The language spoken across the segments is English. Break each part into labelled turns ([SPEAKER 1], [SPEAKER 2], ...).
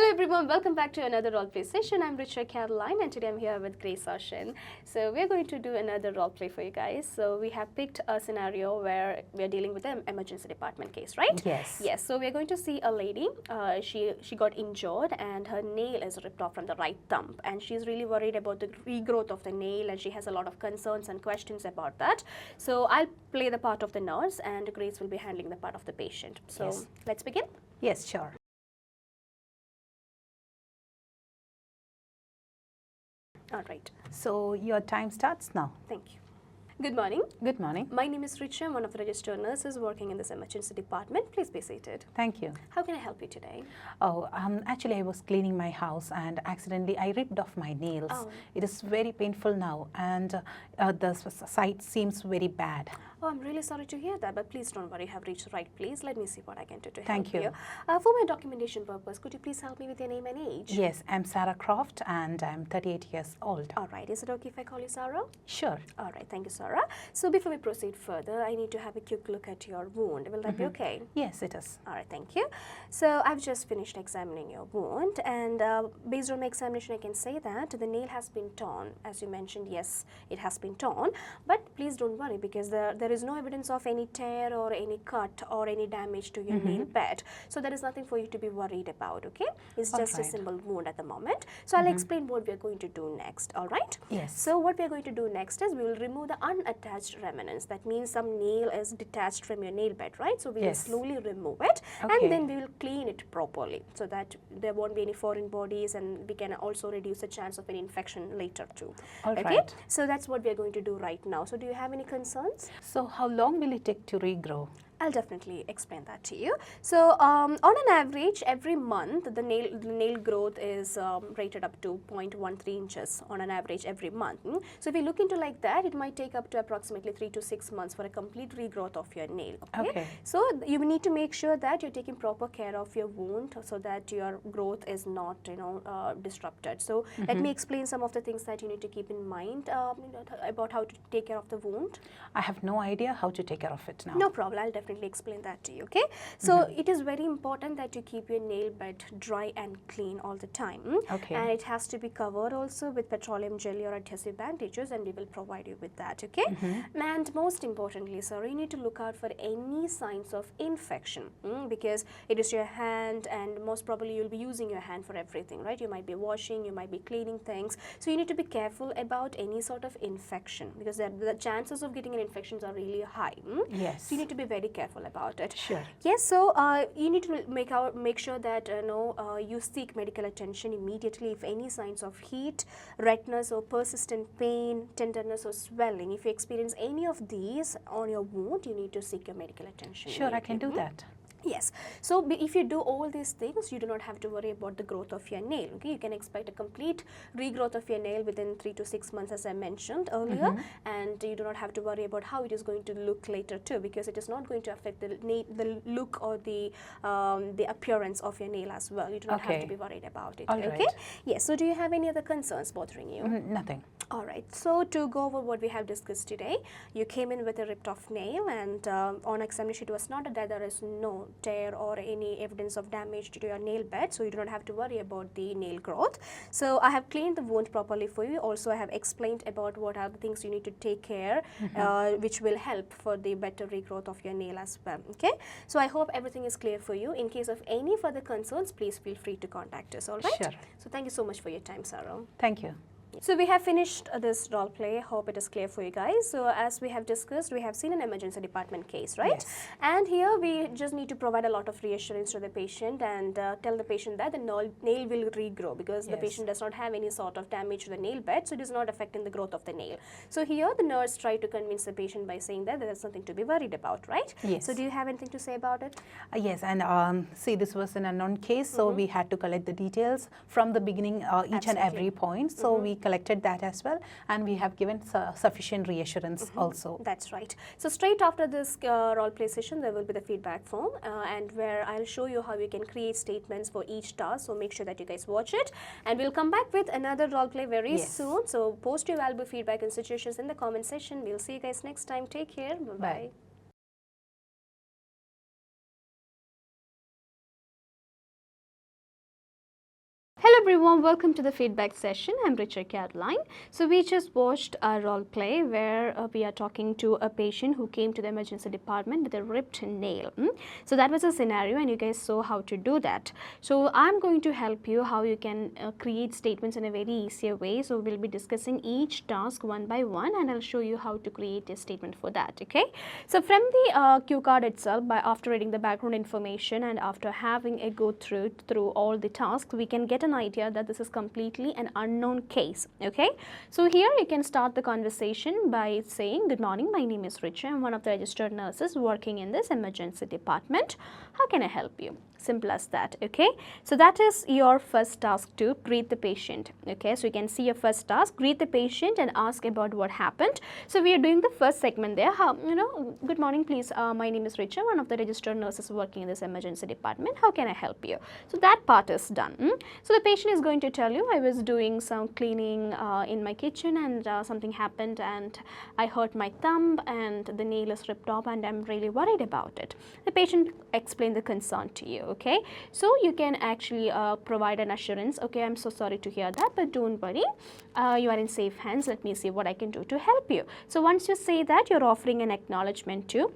[SPEAKER 1] Hello everyone, welcome back to another roleplay session. I'm 𝗤𝗶𝗵𝘀𝘁 and today I'm here with 𝗤𝗶𝗆𝘆. So we're going to do another roleplay for you guys. So we have picked a scenario where we're dealing with an emergency department case, right?
[SPEAKER 2] Yes.
[SPEAKER 1] Yes, so we're going to see a lady, she got injured and her nail is ripped off from the right thumb and she's really worried about the regrowth of the nail and she has a lot of concerns and questions about that. So I'll play the part of the nurse and Grace will be handling the part of the patient. So
[SPEAKER 2] Yes.
[SPEAKER 1] Let's begin.
[SPEAKER 2] Yes, sure.
[SPEAKER 1] All right.
[SPEAKER 2] So your time starts now.
[SPEAKER 1] Thank you. Good morning.
[SPEAKER 2] Good morning.
[SPEAKER 1] My name is 𝗤𝗶𝗵𝘀𝘁. I'm one of the registered nurses working in this emergency department. Please be seated.
[SPEAKER 2] Thank you.
[SPEAKER 1] How can I help you today?
[SPEAKER 2] Oh, actually I was cleaning my house and accidentally I ripped off my nails.
[SPEAKER 1] Oh.
[SPEAKER 2] It is very painful now and the site seems very bad.
[SPEAKER 1] Oh, I'm really sorry to hear that, but please don't worry. You have reached the right place. Let me see what I can do to
[SPEAKER 2] Thank
[SPEAKER 1] help
[SPEAKER 2] you.
[SPEAKER 1] For my documentation purpose, could you please help me with your name and age?
[SPEAKER 2] Yes, I'm Sarah Croft and I'm 38 years old.
[SPEAKER 1] All right. Is it okay if I call you Sarah?
[SPEAKER 2] Sure.
[SPEAKER 1] All right. Thank you, Sarah. So before we proceed further, I need to have a quick look at your wound. Will that be okay?
[SPEAKER 2] Yes, it is.
[SPEAKER 1] All right, thank you. So I've just finished examining your wound and based on my examination I can say that the nail has been torn. As you mentioned, yes, it has been torn, but please don't worry because there is no evidence of any tear or any cut or any damage to your nail bed. So there is nothing for you to be worried about, okay? It's just a simple wound at the moment. So I'll explain what we're going to do next, all right?
[SPEAKER 2] Yes.
[SPEAKER 1] So what we're going to do next is we will remove the unattached remnants. That means some nail is detached from your nail bed, right? So we will slowly remove it and then we will clean it properly so that there won't be any foreign bodies and we can also reduce the chance of an infection later too.
[SPEAKER 2] All
[SPEAKER 1] okay?
[SPEAKER 2] right.
[SPEAKER 1] So that's what we're going to do right now. So do you have any concerns?
[SPEAKER 2] So how long will it take to regrow?
[SPEAKER 1] I'll definitely explain that to you. So on an average, every month, the nail growth is rated up to 0.13 inches on an average every month. So if you look into like that, it might take up to approximately 3 to 6 months for a complete regrowth of your nail. Okay? So you need to make sure that you're taking proper care of your wound so that your growth is not, disrupted. So let me explain some of the things that you need to keep in mind about how to take care of the wound.
[SPEAKER 2] I have no idea how to take care of it now.
[SPEAKER 1] No problem. I'll definitely explain that to you, okay? So it is very important that you keep your nail bed dry and clean all the time.
[SPEAKER 2] Okay.
[SPEAKER 1] And it has to be covered also with petroleum jelly or adhesive bandages and we will provide you with that, okay? And most importantly, sir, you need to look out for any signs of infection because it is your hand and most probably you'll be using your hand for everything, right? You might be washing, you might be cleaning things. So you need to be careful about any sort of infection because the chances of getting an infection are really high.
[SPEAKER 2] Yes.
[SPEAKER 1] So you need to be very careful about it.
[SPEAKER 2] Sure.
[SPEAKER 1] Yes, so you need to make sure that you seek medical attention immediately if any signs of heat, redness or persistent pain, tenderness or swelling. If you experience any of these on your wound, you need to seek your medical attention.
[SPEAKER 2] Sure, I can do that.
[SPEAKER 1] Yes. So if you do all these things, you do not have to worry about the growth of your nail. Okay, you can expect a complete regrowth of your nail within 3 to 6 months, as I mentioned earlier, and you do not have to worry about how it is going to look later too, because it is not going to affect the look or the appearance of your nail as well. You do not have to be worried about it.
[SPEAKER 2] All
[SPEAKER 1] okay.
[SPEAKER 2] right.
[SPEAKER 1] Yes. So do you have any other concerns bothering you?
[SPEAKER 2] Nothing.
[SPEAKER 1] All right. So to go over what we have discussed today, you came in with a ripped off nail and on examination it was noted that there is no tear or any evidence of damage to your nail bed, so you do not have to worry about the nail growth. So I have cleaned the wound properly for you. Also I have explained about what are the things you need to take care which will help for the better regrowth of your nail as well. Okay. So I hope everything is clear for you. In case of any further concerns, please feel free to contact us. All right.
[SPEAKER 2] Sure.
[SPEAKER 1] So thank you so much for your time, Sarah.
[SPEAKER 2] Thank you.
[SPEAKER 1] So we have finished this role play. Hope it is clear for you guys. So as we have discussed, we have seen an emergency department case, right?
[SPEAKER 2] Yes.
[SPEAKER 1] And here we just need to provide a lot of reassurance to the patient and tell the patient that the nail will regrow because the patient does not have any sort of damage to the nail bed, so it is not affecting the growth of the nail. So here the nurse tried to convince the patient by saying that there is nothing to be worried about, right?
[SPEAKER 2] Yes.
[SPEAKER 1] So do you have anything to say about it?
[SPEAKER 2] Yes, and see, this was an unknown case, so we had to collect the details from the beginning, each and every point. So we collected that as well, and we have given sufficient reassurance also.
[SPEAKER 1] That's right. So straight after this role play session, there will be the feedback form and where I'll show you how you can create statements for each task. So make sure that you guys watch it, and we'll come back with another role play very soon. So post your valuable feedback and suggestions in the comment section. We'll see you guys next time. Take care. Bye-bye.
[SPEAKER 2] Bye.
[SPEAKER 1] warm welcome to the feedback session. I'm 𝗤𝗏𝗀𝘀𝘀𝗀. So we just watched a role play where we are talking to a patient who came to the emergency department with a ripped nail. So that was a scenario and you guys saw how to do that. So I'm going to help you how you can create statements in a very easier way. So we'll be discussing each task one by one and I'll show you how to create a statement for that. Okay. So from the cue card itself, after reading the background information and after having a go through all the tasks, we can get an idea that this is completely an unknown case. Okay, so here you can start the conversation by saying, good morning, my name is Richa. I'm one of the registered nurses working in this emergency department. How can I help you? Simple as that. Okay, so that is your first task, to greet the patient. Okay, so you can see your first task, greet the patient and ask about what happened. So we are doing the first segment there. Good morning, please. My name is Richa, one of the registered nurses working in this emergency department. How can I help you? So that part is done. So the patient is going to tell you, I was doing some cleaning in my kitchen and something happened and I hurt my thumb and the nail is ripped off and I'm really worried about it. The patient explained the concern to you. Okay, so you can actually provide an assurance. Okay, I'm so sorry to hear that, but don't worry, you are in safe hands. Let me see what I can do to help you. So once you say that, you're offering an acknowledgement too.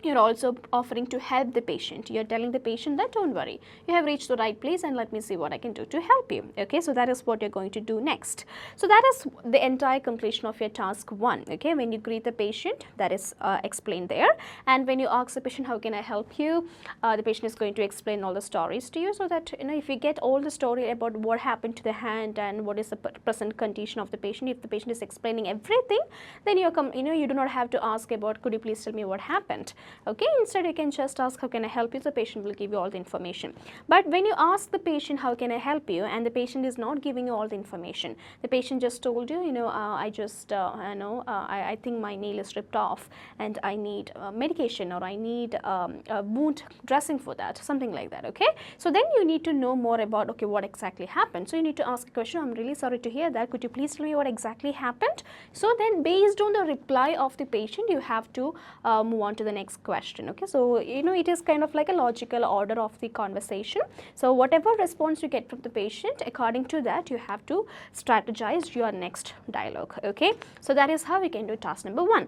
[SPEAKER 1] You're also offering to help the patient. You're telling the patient that don't worry, you have reached the right place and let me see what I can do to help you. Okay, so that is what you're going to do next. So that is the entire completion of your task one. Okay, when you greet the patient, that is explained there. And when you ask the patient, how can I help you? The patient is going to explain all the stories to you so that, if you get all the story about what happened to the hand and what is the present condition of the patient, if the patient is explaining everything, then you do not have to ask about, could you please tell me what happened? Okay, instead you can just ask, how can I help you? The patient will give you all the information. But when you ask the patient, how can I help you, and the patient is not giving you all the information, the patient just told you, I think my nail is ripped off and I need medication or I need a wound dressing for that, something like that. Okay, so then you need to know more about, okay, what exactly happened. So you need to ask a question, I'm really sorry to hear that, could you please tell me what exactly happened? So then based on the reply of the patient, you have to move on to the next question. Okay, so it is kind of like a logical order of the conversation. So whatever response you get from the patient, according to that you have to strategize your next dialogue. Okay, so that is how we can do task number one.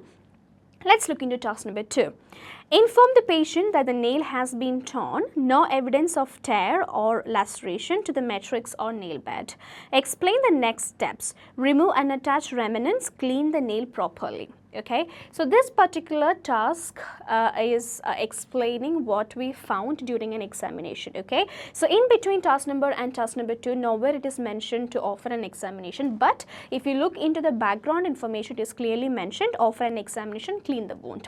[SPEAKER 1] Let's look into task number two. Inform the patient that the nail has been torn, no evidence of tear or laceration to the matrix or nail bed. Explain the next steps. Remove unattached remnants, clean the nail properly. Okay, so this particular task is explaining what we found during an examination. Okay, so in between task number and task number two, nowhere it is mentioned to offer an examination, but if you look into the background information, it is clearly mentioned, offer an examination, clean the wound.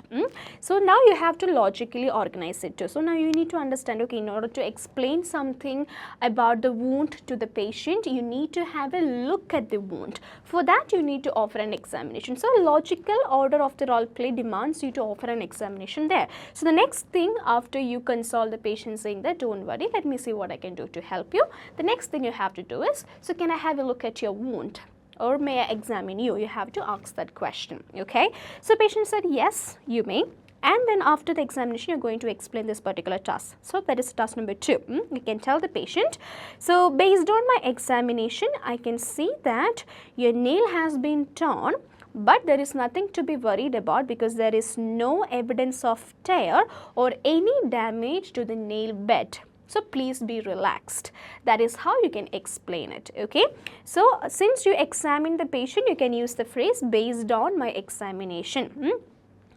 [SPEAKER 1] So now you have to logically organize it too. So now you need to understand, okay, in order to explain something about the wound to the patient, you need to have a look at the wound. For that you need to offer an examination. So logical order of the role play demands you to offer an examination there. So the next thing after you console the patient saying that don't worry, let me see what I can do to help you, the next thing you have to do is, so can I have a look at your wound? Or may I examine you? You have to ask that question. Okay, so patient said yes, you may. And then after the examination, you're going to explain this particular task. So that is task number two. You can tell the patient, so based on my examination, I can see that your nail has been torn, but there is nothing to be worried about because there is no evidence of tear or any damage to the nail bed. So please be relaxed. That is how you can explain it. Okay, so since you examine the patient, you can use the phrase based on my examination.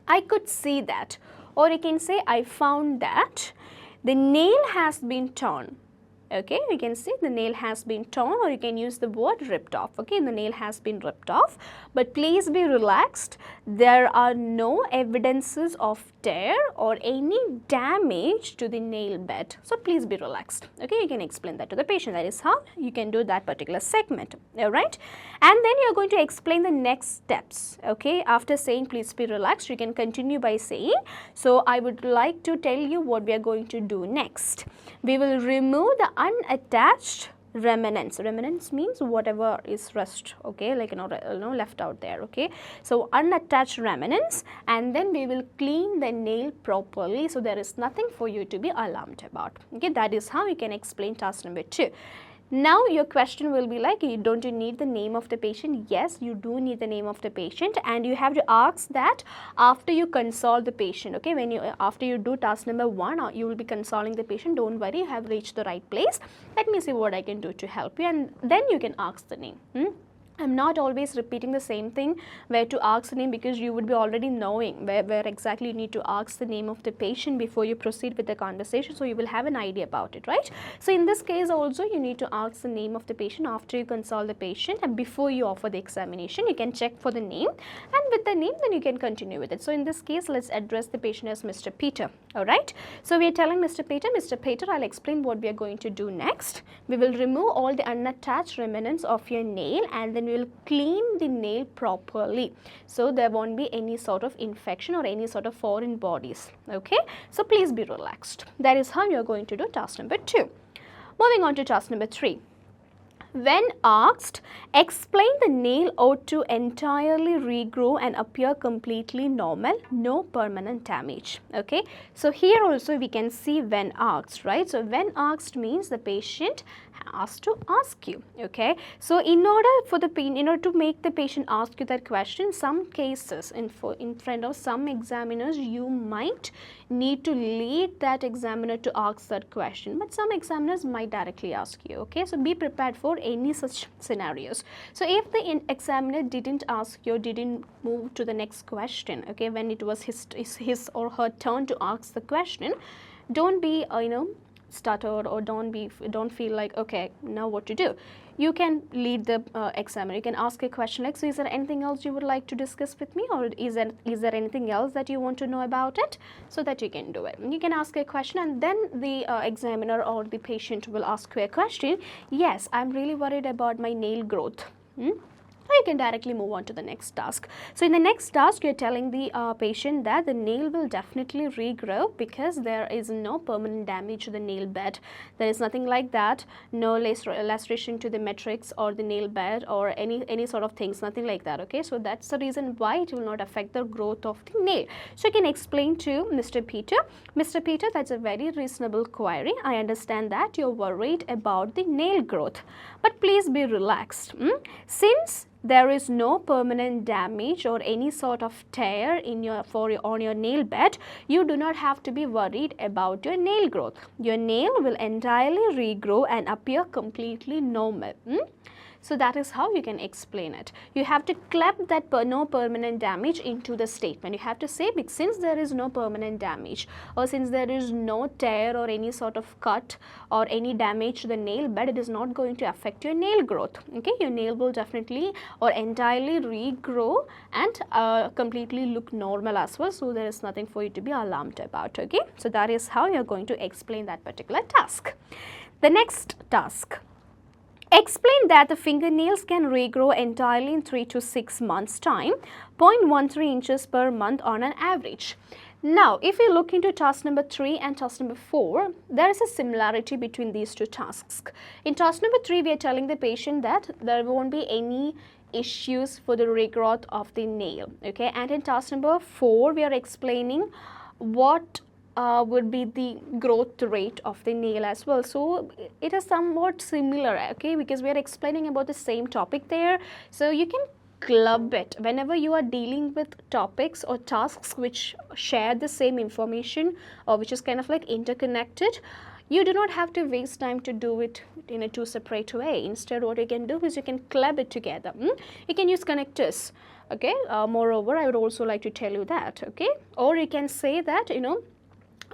[SPEAKER 1] I could see that, or you can say I found that the nail has been torn. Okay, you can say the nail has been torn, or you can use the word ripped off. Okay, the nail has been ripped off, but please be relaxed. There are no evidences of tear or any damage to the nail bed. So please be relaxed. Okay, you can explain that to the patient. That is how you can do that particular segment. All right, and then you are going to explain the next steps. Okay, after saying please be relaxed, you can continue by saying, so I would like to tell you what we are going to do next. We will remove the unattached remnants. Remnants means whatever is rust, okay, like left out there. Okay, so unattached remnants, and then we will clean the nail properly, so there is nothing for you to be alarmed about. Okay, that is how you can explain task number two. Now your question will be like, don't you need the name of the patient? Yes, you do need the name of the patient, and you have to ask that after you consult the patient. Okay, when you after you do task number 1, you will be consulting the patient. Don't worry, you have reached the right place. Let me see what I can do to help you, and then you can ask the name. I'm not always repeating the same thing where to ask the name, because you would be already knowing where exactly you need to ask the name of the patient before you proceed with the conversation, so you will have an idea about it, right? So in this case also, you need to ask the name of the patient after you consult the patient, and before you offer the examination. You can check for the name, and with the name then you can continue with it. So in this case, let's address the patient as Mr. Peter. Alright, so we are telling Mr. Peter, I'll explain what we are going to do next. We will remove all the unattached remnants of your nail, and then we will clean the nail properly, so there won't be any sort of infection or any sort of foreign bodies. Okay, so please be relaxed. That is how you are going to do task number 2. Moving on to task number 3. When asked, explain the nail ought to entirely regrow and appear completely normal, no permanent damage. Okay, so here also we can see when asked, right? So when asked means the patient has to ask you. Okay, so in order to make the patient ask you that question, some cases in front of some examiners you might need to lead that examiner to ask that question, but some examiners might directly ask you. Okay, so be prepared for any such scenarios. So if the examiner didn't ask you, didn't move to the next question, okay, when it was his or her turn to ask the question, don't be stuttered, or don't feel like, okay, now what to do. You can lead the examiner. You can ask a question like, so is there anything else you would like to discuss with me, or is there anything else that you want to know about it, so that you can do it. You can ask a question, and then the examiner or the patient will ask you a question. Yes, I'm really worried about my nail growth. Or you can directly move on to the next task. So in the next task, you're telling the patient that the nail will definitely regrow, because there is no permanent damage to the nail bed. There is nothing like that, no laceration to the matrix or the nail bed or any sort of things, nothing like that. Okay, so that's the reason why it will not affect the growth of the nail. So you can explain to Mr. Peter, that's a very reasonable query. I understand that you're worried about the nail growth, but please be relaxed. Since there is no permanent damage or any sort of tear on your nail bed, you do not have to be worried about your nail growth. Your nail will entirely regrow and appear completely normal. So that is how you can explain it. You have to clap that no permanent damage into the statement. You have to say, since there is no permanent damage, or since there is no tear or any sort of cut or any damage to the nail bed, it is not going to affect your nail growth. Okay, your nail will definitely or entirely regrow and completely look normal as well. So there is nothing for you to be alarmed about. Okay, so that is how you are going to explain that particular task. The next task. Explain that the fingernails can regrow entirely in 3 to 6 months' time, 0.13 inches per month on an average. Now, if you look into task number 3 and task number 4, there is a similarity between these two tasks. In task number 3, we are telling the patient that there won't be any issues for the regrowth of the nail. Okay, and in task number 4, we are explaining what would be the growth rate of the nail as well. So it is somewhat similar, okay, because we are explaining about the same topic there. So you can club it whenever you are dealing with topics or tasks which share the same information or which is kind of like interconnected. You do not have to waste time to do it in a two separate way. Instead, what you can do is you can club it together. You can use connectors. Okay, moreover, I would also like to tell you that. Okay, or you can say that,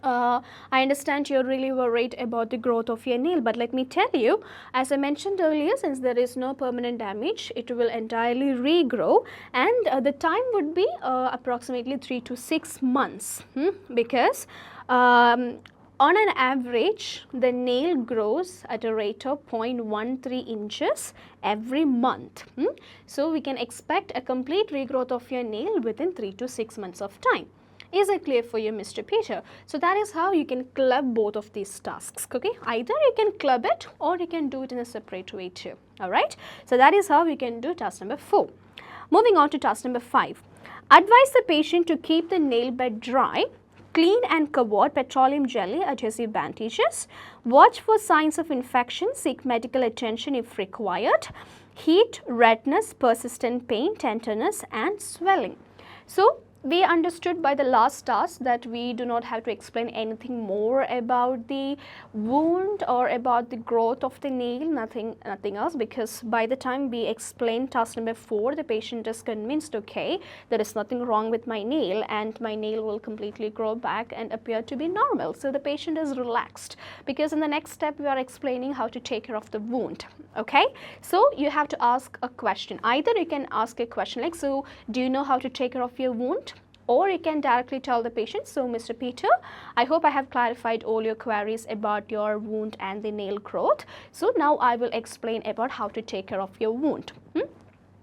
[SPEAKER 1] I understand you're really worried about the growth of your nail, but let me tell you, as I mentioned earlier, since there is no permanent damage, it will entirely regrow, and the time would be approximately 3 to 6 months, because on an average, the nail grows at a rate of 0.13 inches every month. So we can expect a complete regrowth of your nail within 3 to 6 months of time. Is it clear for you, Mr. Peter? So that is how you can club both of these tasks. Okay, either you can club it or you can do it in a separate way too. Alright, so that is how we can do task number 4. Moving on to task number 5. Advise the patient to keep the nail bed dry clean and covered petroleum jelly adhesive bandages, watch for signs of infection, seek medical attention if required, heat, redness, persistent pain, tenderness and swelling. So, we understood by the last task that we do not have to explain anything more about the wound or about the growth of the nail, nothing else, because by the time we explain task number 4, the patient is convinced, okay, there is nothing wrong with my nail and my nail will completely grow back and appear to be normal. So the patient is relaxed, because in the next step we are explaining how to take care of the wound. Okay, so you have to ask a question. Either you can ask a question like, so do you know how to take care of your wound? Or you can directly tell the patient, so Mr. Peter, I hope I have clarified all your queries about your wound and the nail growth. So now I will explain about how to take care of your wound.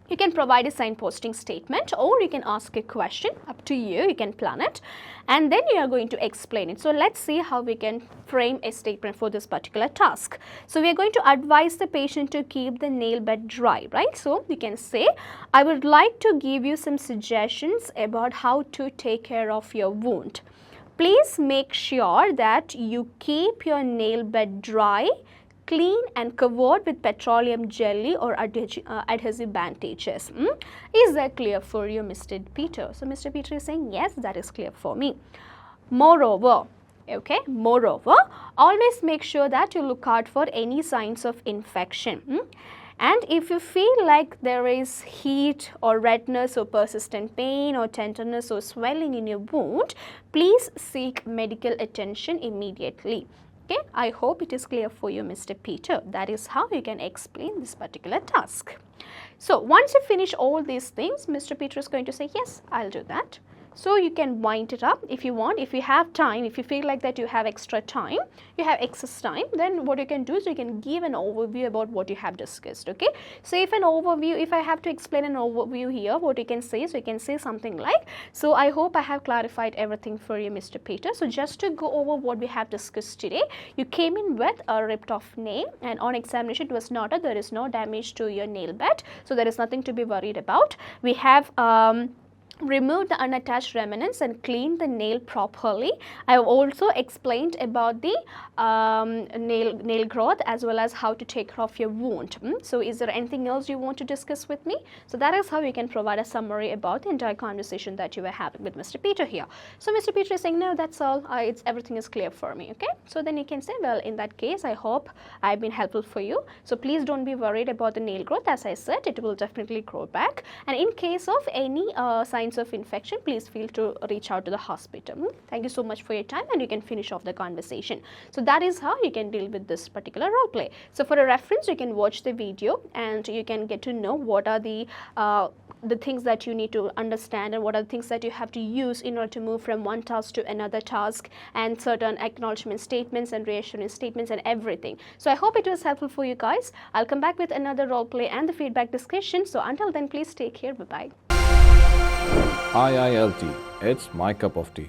[SPEAKER 1] You can provide a signposting statement, or you can ask a question, up to you, you can plan it, and then you are going to explain it. So let's see how we can frame a statement for this particular task. So we are going to advise the patient to keep the nail bed dry, right? So you can say, I would like to give you some suggestions about how to take care of your wound. Please make sure that you keep your nail bed dry, clean and covered with petroleum jelly or adhesive bandages. Is that clear for you, Mr. Peter? So Mr. Peter is saying, yes, that is clear for me. Moreover, okay, moreover, always make sure that you look out for any signs of infection. And if you feel like there is heat or redness or persistent pain or tenderness or swelling in your wound, please seek medical attention immediately. Okay, I hope it is clear for you, Mr. Peter. That is how you can explain this particular task. So once you finish all these things, Mr. Peter is going to say, yes, I'll do that. So you can wind it up if you want. If you have time, if you feel like that you have extra time, you have excess time, then what you can do is you can give an overview about what you have discussed. Okay, so if I have to explain an overview here, what you can say is, you can say something like, so I hope I have clarified everything for you, Mr. Peter. So just to go over what we have discussed today, you came in with a ripped off nail, and on examination it was noted there is no damage to your nail bed, so there is nothing to be worried about. We have remove the unattached remnants and clean the nail properly. I have also explained about the nail growth as well as how to take care of your wound. So is there anything else you want to discuss with me? So that is how you can provide a summary about the entire conversation that you were having with Mr. Peter here. So Mr. Peter is saying, no, that's all, everything is clear for me. Okay, so then you can say, well, in that case, I hope I've been helpful for you. So please don't be worried about the nail growth. As I said, it will definitely grow back, and in case of any signs of infection, please feel to reach out to the hospital. Thank you so much for your time, and you can finish off the conversation. So that is how you can deal with this particular role play. So for a reference, you can watch the video and you can get to know what are the things that you need to understand and what are the things that you have to use in order to move from one task to another task, and certain acknowledgement statements and reassurance statements and everything. So I hope it was helpful for you guys. I'll come back with another role play and the feedback discussion. So until then, please take care. Bye-bye.
[SPEAKER 3] IILT, it's my cup of tea.